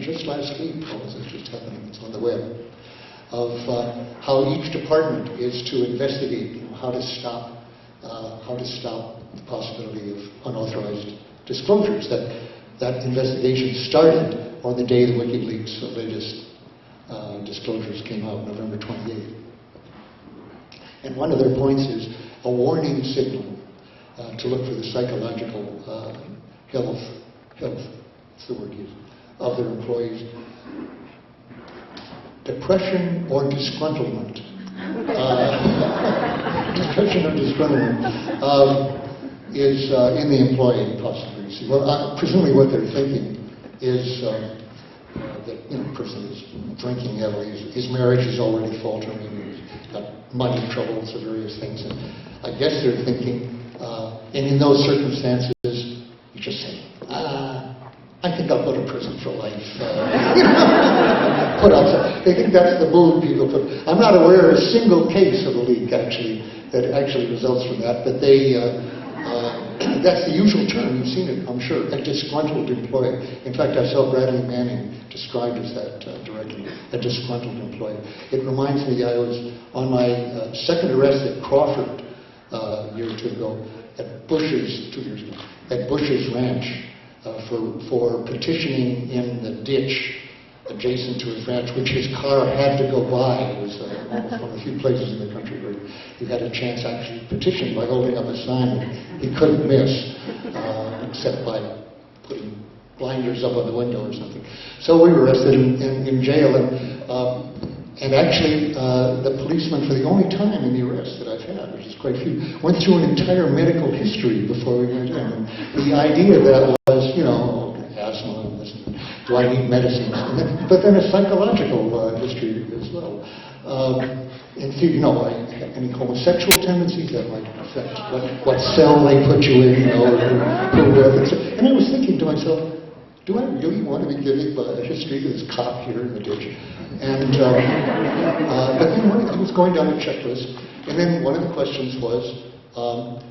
just last week, what was it just happening, it's on the web, of how each department is to investigate, how to stop the possibility of unauthorized disclosures. That investigation started on the day the WikiLeaks latest disclosures came out, November 28th. And one of their points is a warning signal to look for the psychological health, that's the word used, of their employees. Depression or disgruntlement. Depression or disgruntlement is in the employee possibly. Well, presumably what they're thinking is that the person is drinking heavily, his marriage is already faltering, he's got money troubles or various things. And I guess they're thinking, and in those circumstances, you just say, I think I'll go to prison for life. Put outside. They think that's the mood people put. I'm not aware of a single case of a leak that actually results from that, but that's the usual term. You've seen it, I'm sure, a disgruntled employee. In fact, I saw Bradley Manning described as that directly, a disgruntled employee. It reminds me, I was on my second arrest at Crawford a year or two ago, at Bush's, 2 years ago, at Bush's Ranch. For petitioning in the ditch adjacent to his ranch, which his car had to go by. It was one of the few places in the country where he had a chance to actually petition by holding up a sign that he couldn't miss, except by putting blinders up on the window or something. So we were arrested in jail, and actually the policeman, for the only time in the arrest that I've had, which is quite a few, went through an entire medical history before we went in. And the idea of that was, asthma, do I need medicines? But then a psychological history as well. And any homosexual tendencies that might affect what cell they put you in, and I was thinking to myself, do I really want to be giving a history of this cop here in the ditch? And but then he was going down a checklist, and then one of the questions was,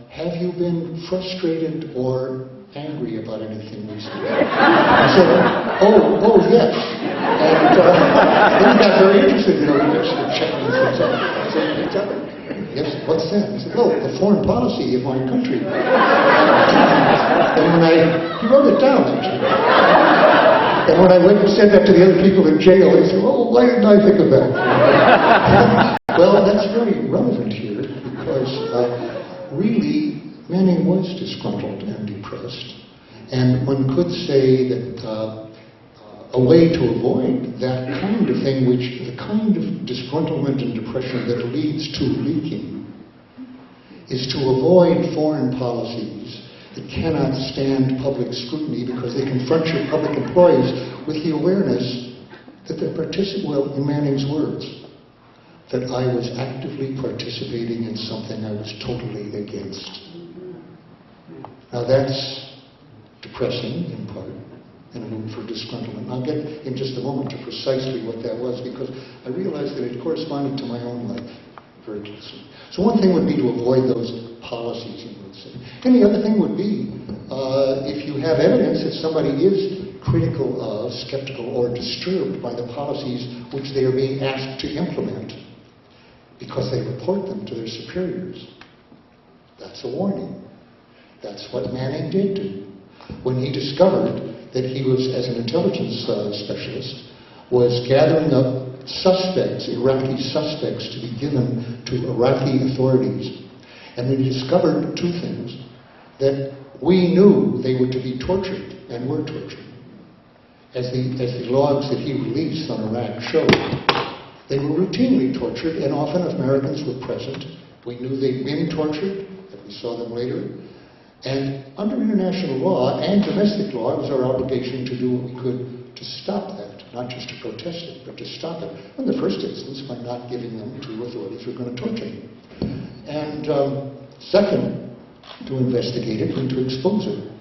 have you been frustrated or angry about anything recently? I said, oh yes. And then he got very interested, he started checking things out. I said, yes, what's that? He said, the foreign policy of my country. And he wrote it down, actually. And when I went and said that to the other people in jail, they said, why didn't I think of that? Well, that's very relevant here, because really, Manning was disgruntled and depressed. And one could say that a way to avoid that kind of thing, the kind of disgruntlement and depression that leads to leaking, is to avoid foreign policies that cannot stand public scrutiny because they confront your public employees with the awareness that they're in Manning's words, that I was actively participating in something I was totally against. Now that's depressing in part, and a room for disgruntlement. I'll get in just a moment to precisely what that was, because I realized that it corresponded to my own life very closely. So one thing would be to avoid those policies, you would say. And the other thing would be, if you have evidence that somebody is critical of, skeptical, or disturbed by the policies which they are being asked to implement, because they report them to their superiors, that's a warning. That's what Manning did do. When he discovered that he was, as an intelligence specialist, was gathering up suspects, Iraqi suspects, to be given to Iraqi authorities. And we discovered two things: that we knew they were to be tortured, and were tortured. As the logs that he released on Iraq showed, they were routinely tortured, and often Americans were present. We knew they'd been tortured, and we saw them later. And under international law and domestic law, it was our obligation to do what we could to stop that, not just to protest it, but to stop it. In the first instance, by not giving them to authorities who are going to torture them. And second, to investigate it and to expose it.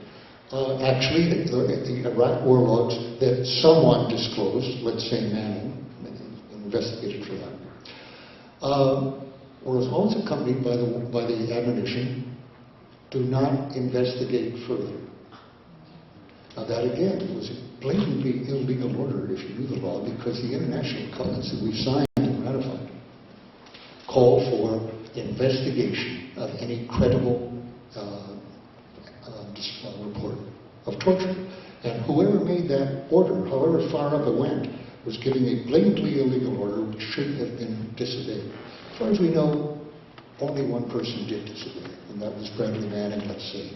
Actually, the Iraq war logs that someone disclosed, let's say Manning, investigated for that, was always accompanied by the admonition, do not investigate further. Now that again was a blatantly illegal order. because the international covenants that we've signed and ratified call for investigation of any credible report of torture. And whoever made that order, however far up it went, was giving a blatantly illegal order which should have been disobeyed. As far as we know, only one person did disobey, and that was Bradley Manning, let's say,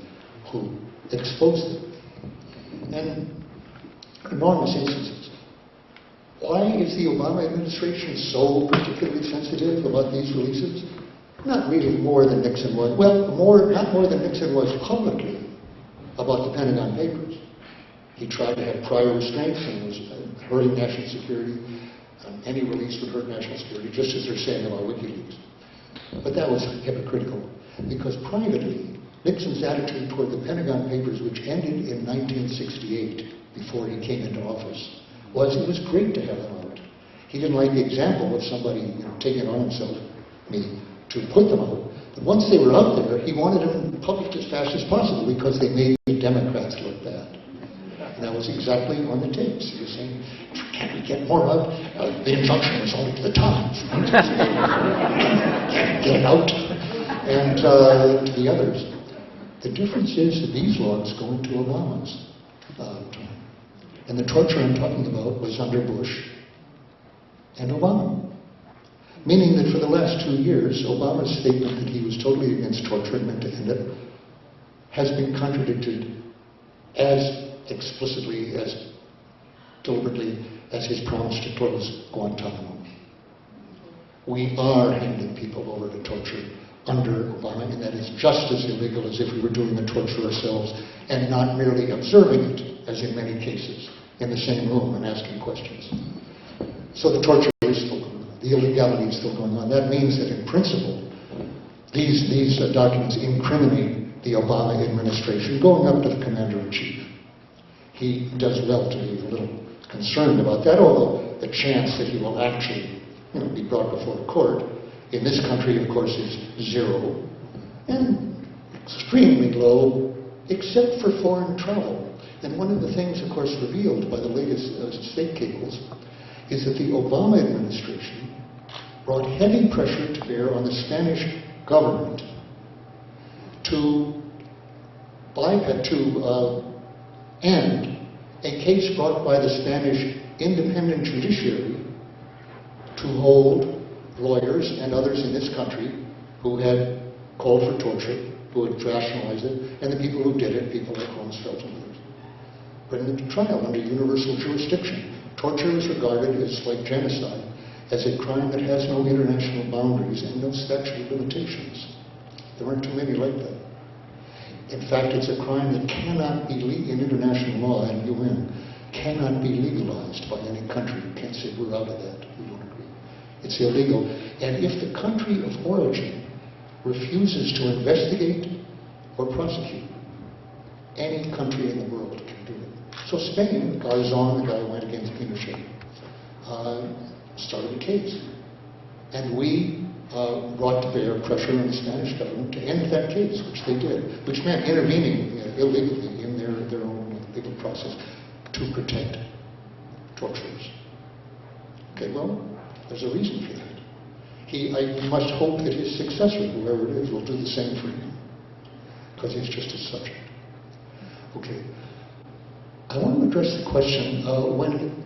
who exposed it. And enormous instances. Why is the Obama administration so particularly sensitive about these releases? Not really more than Nixon was. Well, not more than Nixon was publicly about the Pentagon Papers. He tried to have prior restraints and was hurting national security. Any release would hurt national security, just as they're saying about WikiLeaks. But that was hypocritical, because privately, Nixon's attitude toward the Pentagon Papers, which ended in 1968, before he came into office, was it was great to have them out. He didn't like the example of somebody taking it on himself, me, to put them out. But once they were out there, he wanted them published as fast as possible because they made the Democrats look bad. And that was exactly on the tapes. He was saying, can't we get more out? The injunction was only to the Times. Can't get it out. And to the others. The difference is that these logs go into Obama's time. And the torture I'm talking about was under Bush and Obama. Meaning that for the last 2 years, Obama's statement that he was totally against torture and meant to end it has been contradicted as explicitly, as deliberately as his promise to close Guantanamo. We are handing people over to torture under Obama, and that is just as illegal as if we were doing the torture ourselves and not merely observing it, as in many cases, in the same room and asking questions. So the torture is still going on. The illegality is still going on. That means that in principle, these documents incriminate the Obama administration, going up to the commander-in-chief. He does well to be a little concerned about that, although the chance that he will actually be brought before a court in this country, of course, is zero, and extremely low, except for foreign travel. And one of the things, of course, revealed by the latest state cables is that the Obama administration brought heavy pressure to bear on the Spanish government to end a case brought by the Spanish independent judiciary to hold lawyers and others in this country who had called for torture, who had rationalized it, and the people who did it, people like Rumsfeld and others. But in the trial under universal jurisdiction, torture is regarded as, like genocide, as a crime that has no international boundaries and no statute of limitations. There aren't too many like that. In fact, it's a crime that cannot be, in international law and UN, cannot be legalized by any country. You can't say we're out of that. We don't agree. It's illegal. And if the country of origin refuses to investigate or prosecute, any country in the world can do it. So Spain, Garzón, the guy who went against Pinochet, started a case. And we brought to bear pressure on the Spanish government to end that case, which they did, which meant intervening illegally in their own legal process to protect torturers. Okay, well, there's a reason for that. I must hope that his successor, whoever it is, will do the same for him, because he's just a subject. Okay. I want to address the question, when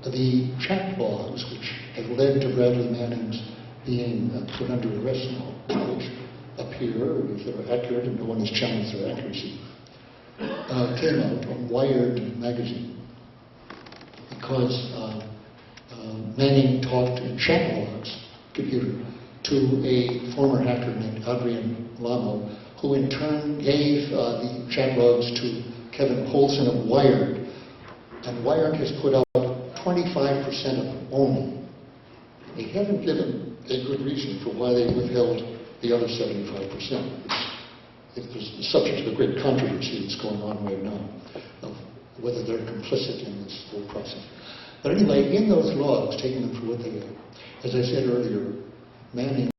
the chat logs, which have led to Bradley Manning's being put under arrest now, which appear, if they're accurate, and no one has challenged their accuracy, came out on Wired magazine, because Manning talked in chat logs, computer, to a former hacker named Adrian Lamo, who in turn gave the chat logs to Kevin Poulsen of Wired, and Wired has put out 25% of them only. They haven't given a good reason for why they withheld the other 75%. It's subject to a great controversy that's going on right now of whether they're complicit in this whole process. But anyway, in those logs, taking them for what they are, as I said earlier, Manning